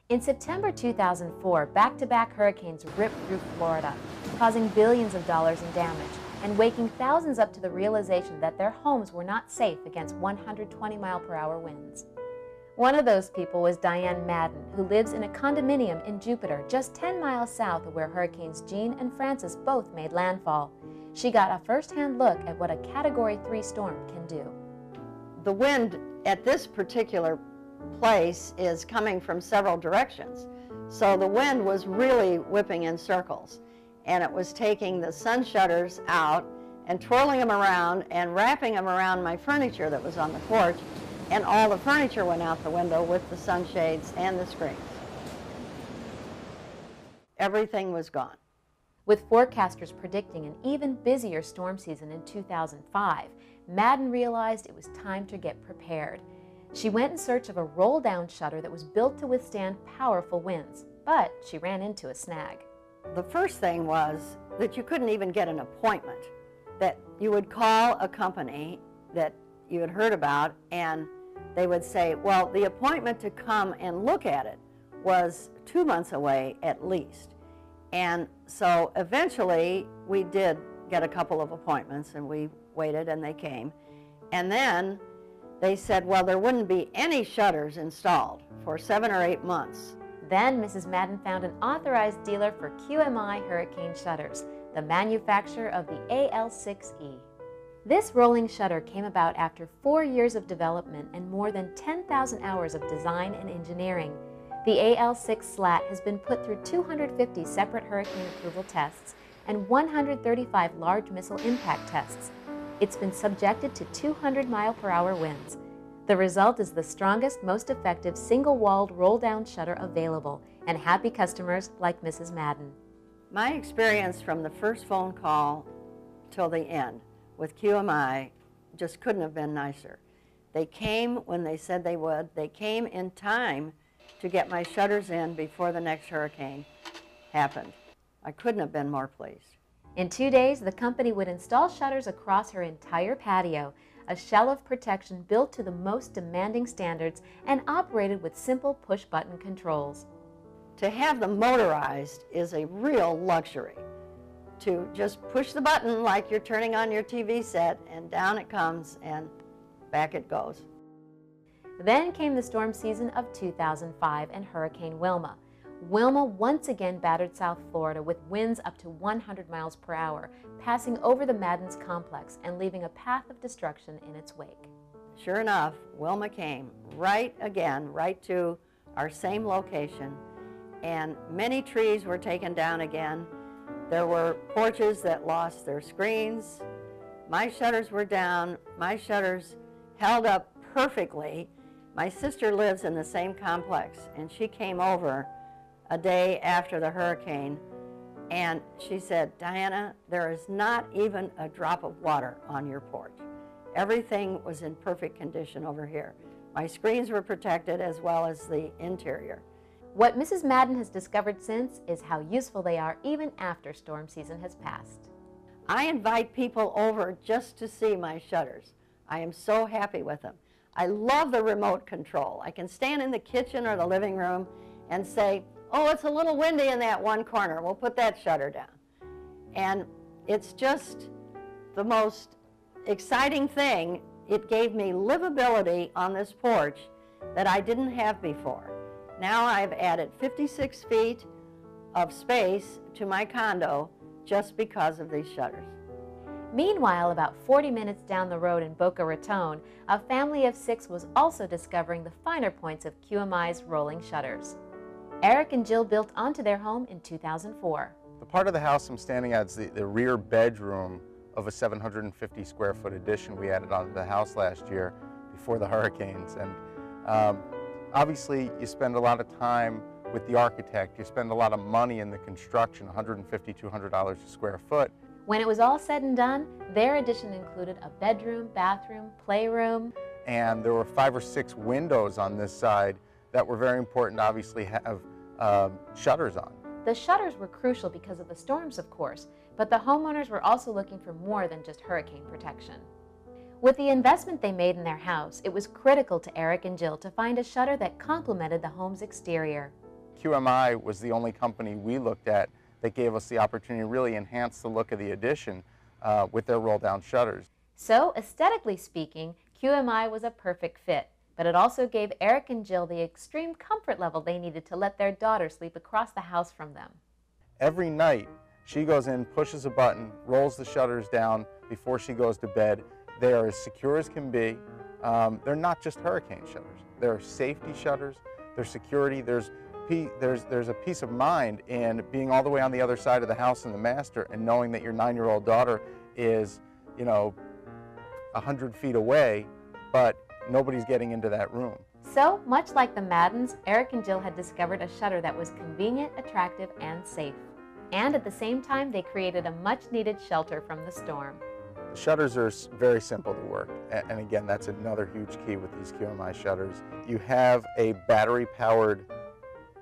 In September 2004, back-to-back hurricanes ripped through Florida, causing billions of dollars in damage and waking thousands up to the realization that their homes were not safe against 120-mile-per-hour winds. One of those people was Diane Madden, who lives in a condominium in Jupiter, just 10 miles south of where Hurricanes Jean and Frances both made landfall. She got a first-hand look at what a Category 3 storm can do. The wind at this particular place is coming from several directions. So the wind was really whipping in circles, and it was taking the sun shutters out and twirling them around and wrapping them around my furniture that was on the porch, and all the furniture went out the window with the sunshades and the screens. Everything was gone. With forecasters predicting an even busier storm season in 2005, Madden realized it was time to get prepared. She went in search of a roll-down shutter that was built to withstand powerful winds, but she ran into a snag. The first thing was that you couldn't even get an appointment, that you would call a company that you had heard about and they would say, well, the appointment to come and look at it was 2 months away at least. And so eventually we did get a couple of appointments and we waited and they came. And then they said, well, there wouldn't be any shutters installed for 7 or 8 months. Then Mrs. Madden found an authorized dealer for QMI hurricane shutters, the manufacturer of the AL6E. This rolling shutter came about after 4 years of development and more than 10,000 hours of design and engineering. The AL6 slat has been put through 250 separate hurricane approval tests and 135 large missile impact tests. It's been subjected to 200-mile-per-hour winds. The result is the strongest, most effective single-walled roll-down shutter available, and happy customers like Mrs. Madden. My experience from the first phone call till the end with QMI just couldn't have been nicer. They came when they said they would. They came in time to get my shutters in before the next hurricane happened. I couldn't have been more pleased. In 2 days, the company would install shutters across her entire patio, a shell of protection built to the most demanding standards and operated with simple push-button controls. To have them motorized is a real luxury. To just push the button like you're turning on your TV set and down it comes and back it goes. Then came the storm season of 2005 and Hurricane Wilma. Wilma once again battered South Florida with winds up to 100 miles per hour, passing over the Madden's complex and leaving a path of destruction in its wake. Sure enough, Wilma came right to our same location, and many trees were taken down again. There were porches that lost their screens. My shutters were down. My shutters held up perfectly. My sister lives in the same complex, and she came over a day after the hurricane, and she said, Diana, there is not even a drop of water on your porch. Everything was in perfect condition over here. My screens were protected as well as the interior. What Mrs. Madden has discovered since is how useful they are even after storm season has passed. I invite people over just to see my shutters. I am so happy with them. I love the remote control. I can stand in the kitchen or the living room and say, oh, it's a little windy in that one corner. We'll put that shutter down. And it's just the most exciting thing. It gave me livability on this porch that I didn't have before. Now I've added 56 feet of space to my condo just because of these shutters. Meanwhile, about 40 minutes down the road in Boca Raton, a family of 6 was also discovering the finer points of QMI's rolling shutters. Eric and Jill built onto their home in 2004. The part of the house I'm standing at is the rear bedroom of a 750 square foot addition we added onto the house last year before the hurricanes. And obviously you spend a lot of time with the architect, you spend a lot of money in the construction, $150, $200 a square foot. When it was all said and done, their addition included a bedroom, bathroom, playroom. And there were 5 or 6 windows on this side that were very important to obviously have shutters on. The shutters were crucial because of the storms, of course, but the homeowners were also looking for more than just hurricane protection. With the investment they made in their house, it was critical to Eric and Jill to find a shutter that complemented the home's exterior. QMI was the only company we looked at that gave us the opportunity to really enhance the look of the addition with their roll-down shutters. So, aesthetically speaking, QMI was a perfect fit, but it also gave Eric and Jill the extreme comfort level they needed to let their daughter sleep across the house from them. Every night, she goes in, pushes a button, rolls the shutters down before she goes to bed. They are as secure as can be. They're not just hurricane shutters. They're safety shutters. They're security. There's a peace of mind in being all the way on the other side of the house in the master and knowing that your 9-year-old daughter is, 100 feet away, but nobody's getting into that room. So, much like the Maddens, Eric and Jill had discovered a shutter that was convenient, attractive, and safe. And at the same time, they created a much-needed shelter from the storm. The shutters are very simple to work, and again, that's another huge key with these QMI shutters. You have a battery-powered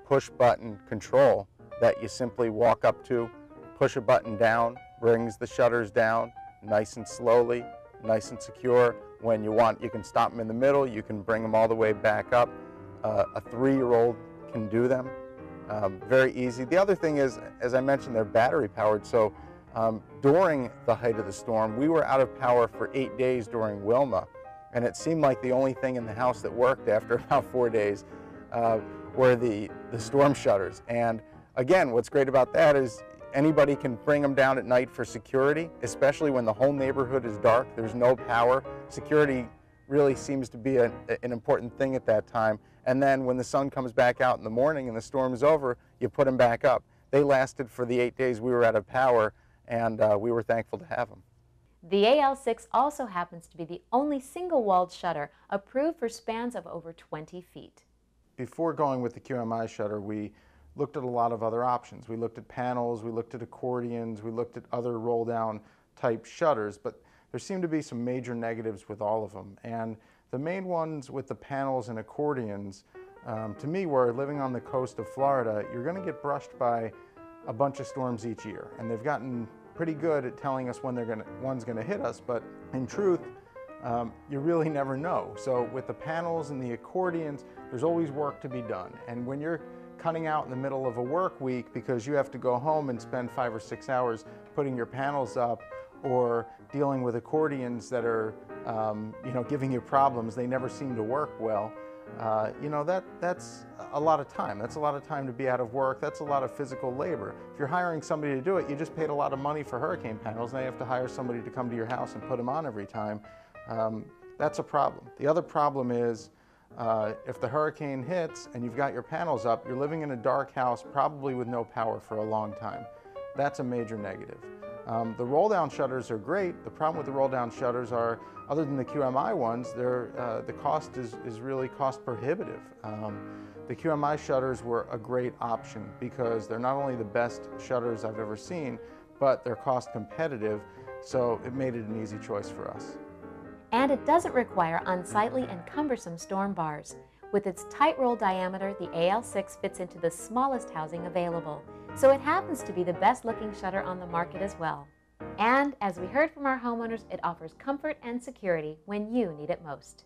push-button control that you simply walk up to, push a button down, brings the shutters down, nice and slowly, nice and secure. When you want, you can stop them in the middle, you can bring them all the way back up. A 3-year-old can do them. Very easy. The other thing is, as I mentioned, they're battery powered, so during the height of the storm, we were out of power for 8 days during Wilma, and it seemed like the only thing in the house that worked after about 4 days were the storm shutters. And again, what's great about that is anybody can bring them down at night for security, especially when the whole neighborhood is dark, there's no power. Security really seems to be an important thing at that time. And then when the sun comes back out in the morning and the storm is over, you put them back up. They lasted for the 8 days we were out of power, and we were thankful to have them. The AL6 also happens to be the only single-walled shutter approved for spans of over 20 feet. Before going with the QMI shutter, we looked at a lot of other options. We looked at panels, we looked at accordions, we looked at other roll-down type shutters, but there seemed to be some major negatives with all of them. And the main ones with the panels and accordions, to me, were living on the coast of Florida, you're going to get brushed by a bunch of storms each year. And they've gotten pretty good at telling us when one's going to hit us, but in truth, you really never know. So with the panels and the accordions, there's always work to be done. And when you're cutting out in the middle of a work week because you have to go home and spend 5 or 6 hours putting your panels up or dealing with accordions that are giving you problems, they never seem to work well, that's a lot of time. That's a lot of time to be out of work. That's a lot of physical labor. If you're hiring somebody to do it, you just paid a lot of money for hurricane panels. Now you have to hire somebody to come to your house and put them on every time. That's a problem. The other problem is if the hurricane hits and you've got your panels up, you're living in a dark house, probably with no power for a long time. That's a major negative. The roll-down shutters are great. The problem with the roll-down shutters are, other than the QMI ones, the cost is really cost prohibitive. The QMI shutters were a great option because they're not only the best shutters I've ever seen, but they're cost competitive, so it made it an easy choice for us. And it doesn't require unsightly and cumbersome storm bars. With its tight roll diameter, the AL6 fits into the smallest housing available, so it happens to be the best looking shutter on the market as well. And as we heard from our homeowners, it offers comfort and security when you need it most.